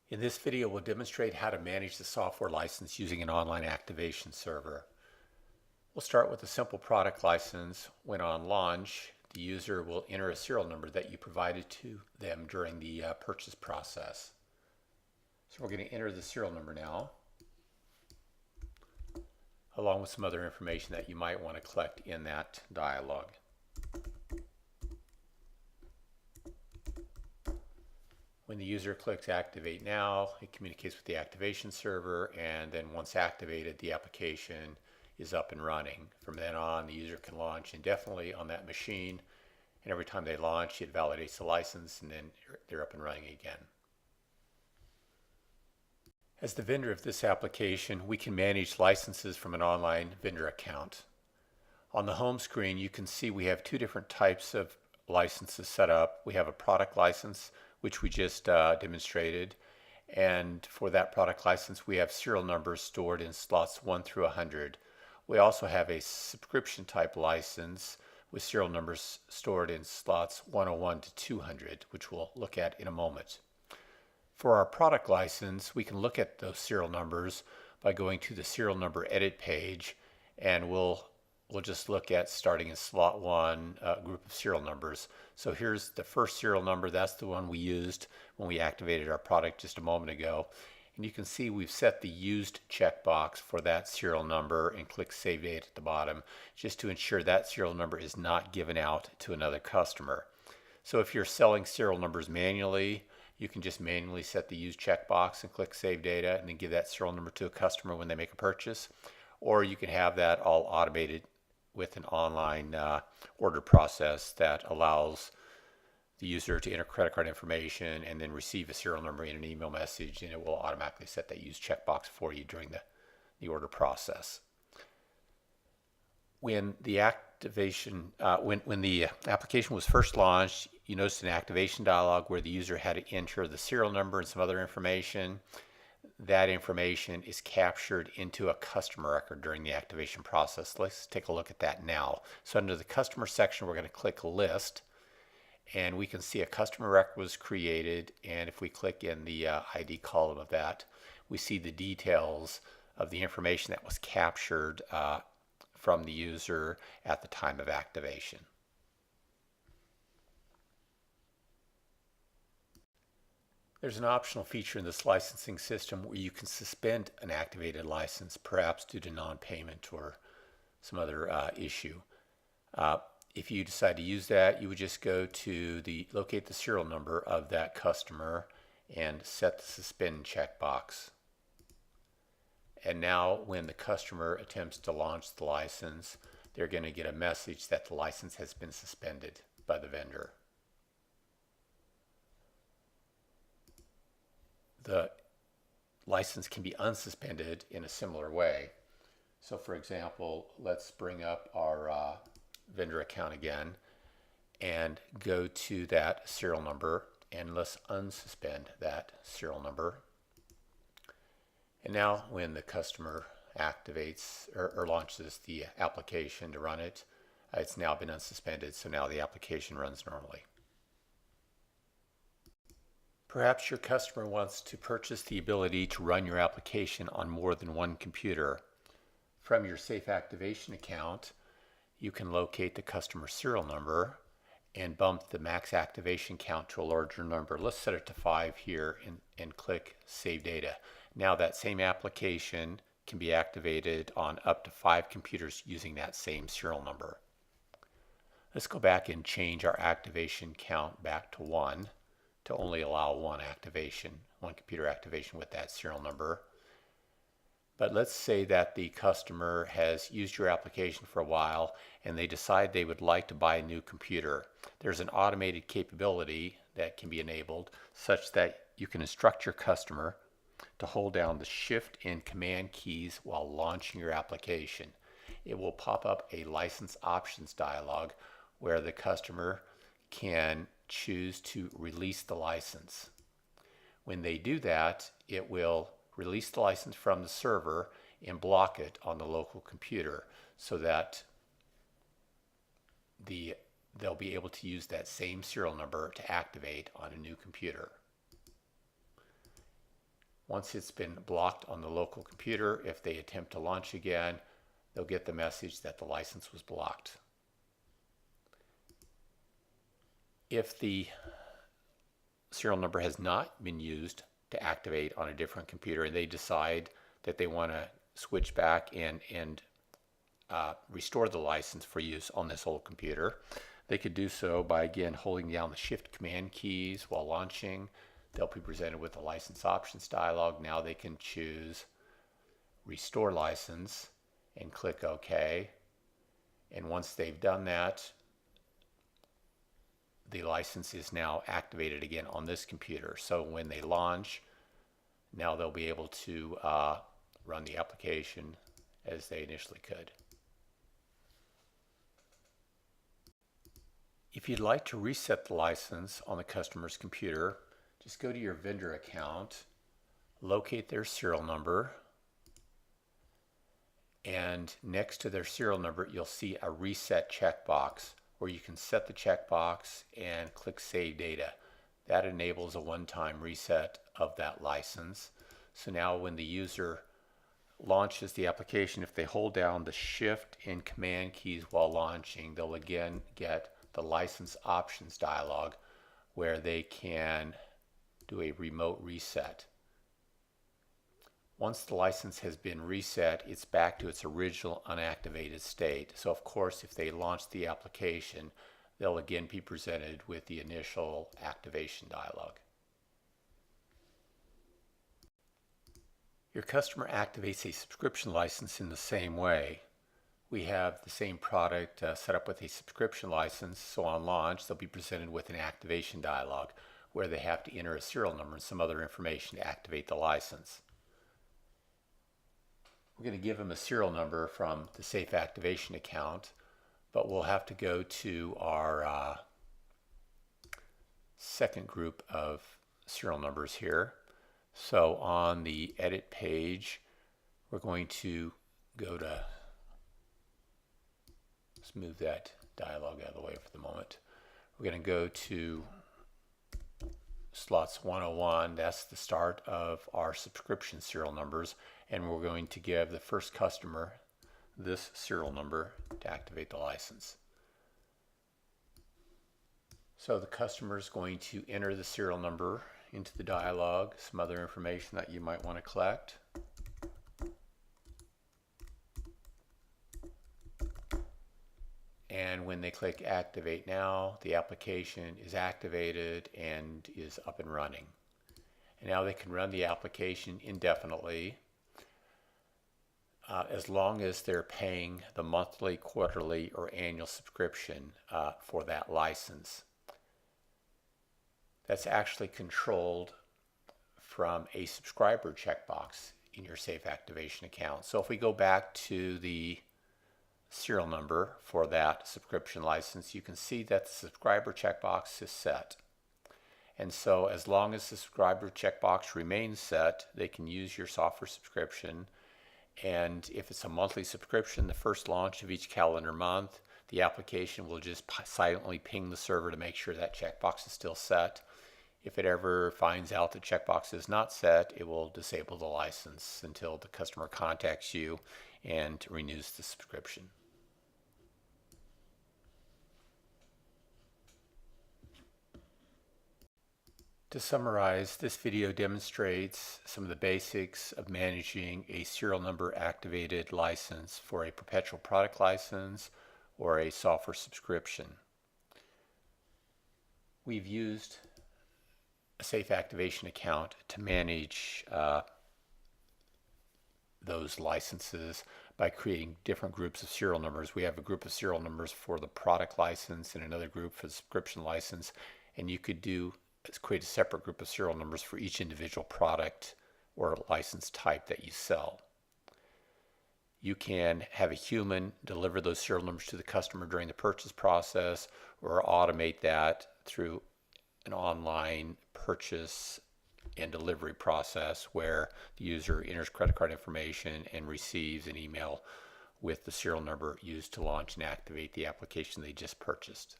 In this video, we'll demonstrate how to manage the software license using an online activation server. We'll start with a simple product license. When on launch, the user will enter a serial number that you provided to them during the purchase process. So we're going to enter the serial number now, along with some other information that you might want to collect in that dialog. When the user clicks Activate Now, it communicates with the activation server, and then once activated, the application is up and running. From then on, the user can launch indefinitely on that machine, and every time they launch, it validates the license, and then they're up and running again. As the vendor of this application, we can manage licenses from an online vendor account. On the home screen, you can see we have two different types of licenses set up. We have a product license, which we just demonstrated. And for that product license, we have serial numbers stored in slots 1 through 100. We also have a subscription type license with serial numbers stored in slots 101 to 200, which we'll look at in a moment. For our product license, we can look at those serial numbers by going to the serial number edit page, and we'll just look at starting in slot 1 group of serial numbers. So here's the first serial number. That's the one we used when we activated our product just a moment ago. And you can see we've set the used checkbox for that serial number and click Save Data at the bottom, just to ensure that serial number is not given out to another customer. So if you're selling serial numbers manually, you can just manually set the used checkbox and click Save Data and then give that serial number to a customer when they make a purchase. Or you can have that all automated with an online order process that allows the user to enter credit card information and then receive a serial number in an email message, and it will automatically set that use checkbox for you during the order process. When the activation, when the application was first launched, you noticed an activation dialog where the user had to enter the serial number and some other information. That information is captured into a customer record during the activation process. Let's take a look at that now. So under the customer section, we're going to click List, and we can see a customer record was created, and if we click in the ID column of that, we see the details of the information that was captured from the user at the time of activation. There's an optional feature in this licensing system where you can suspend an activated license, perhaps due to non-payment or some other issue. If you decide to use that, you would just go to locate the serial number of that customer and set the suspend checkbox. And now when the customer attempts to launch the license, they're going to get a message that the license has been suspended by the vendor. The license can be unsuspended in a similar way. So for example, let's bring up our vendor account again and go to that serial number, and let's unsuspend that serial number. And now when the customer activates or launches the application to run it, it's now been unsuspended, so now the application runs normally. Perhaps your customer wants to purchase the ability to run your application on more than one computer. From your Safe Activation account, you can locate the customer serial number and bump the max activation count to a larger number. Let's set it to 5 here and click Save Data. Now that same application can be activated on up to 5 computers using that same serial number. Let's go back and change our activation count back to 1 to only allow one computer activation with that serial number. But let's say that the customer has used your application for a while and they decide they would like to buy a new computer. There's an automated capability that can be enabled such that you can instruct your customer to hold down the Shift and Command keys while launching your application. It will pop up a license options dialog where the customer can choose to release the license. When they do that, it will release the license from the server and block it on the local computer so that they'll be able to use that same serial number to activate on a new computer. Once it's been blocked on the local computer, if they attempt to launch again, they'll get the message that the license was blocked. If the serial number has not been used to activate on a different computer and they decide that they want to switch back and restore the license for use on this old computer, they could do so by again holding down the Shift Command keys while launching. They'll be presented with a license options dialog. Now they can choose Restore License and click OK. And once they've done that, the license is now activated again on this computer. So when they launch, now they'll be able to run the application as they initially could. If you'd like to reset the license on the customer's computer, just go to your vendor account, locate their serial number, and next to their serial number you'll see a reset checkbox where you can set the checkbox and click Save Data. That enables a one-time reset of that license. So now when the user launches the application, if they hold down the Shift and Command keys while launching, they'll again get the license options dialog where they can do a remote reset. Once the license has been reset, it's back to its original unactivated state. So of course, if they launch the application, they'll again be presented with the initial activation dialog. Your customer activates a subscription license in the same way. We have the same product set up with a subscription license, so on launch they'll be presented with an activation dialog where they have to enter a serial number and some other information to activate the license. We're going to give them a serial number from the Safe Activation account, but we'll have to go to our second group of serial numbers here. So on the edit page, we're going to go to, let's move that dialog out of the way for the moment. We're going to go to slots 101, that's the start of our subscription serial numbers, and we're going to give the first customer this serial number to activate the license. So the customer is going to enter the serial number into the dialog, some other information that you might want to collect. And when they click Activate Now, the application is activated and is up and running. And now they can run the application indefinitely as long as they're paying the monthly, quarterly, or annual subscription for that license. That's actually controlled from a subscriber checkbox in your Safe Activation account. So if we go back to the serial number for that subscription license, you can see that the subscriber checkbox is set. And so as long as the subscriber checkbox remains set, they can use your software subscription. And if it's a monthly subscription, the first launch of each calendar month, the application will just silently ping the server to make sure that checkbox is still set. If it ever finds out the checkbox is not set, it will disable the license until the customer contacts you and renews the subscription. To summarize, this video demonstrates some of the basics of managing a serial number activated license for a perpetual product license or a software subscription. We've used a Safe Activation account to manage those licenses by creating different groups of serial numbers. We have a group of serial numbers for the product license and another group for the subscription license, and you could create a separate group of serial numbers for each individual product or license type that you sell. You can have a human deliver those serial numbers to the customer during the purchase process, or automate that through an online purchase and delivery process where the user enters credit card information and receives an email with the serial number used to launch and activate the application they just purchased.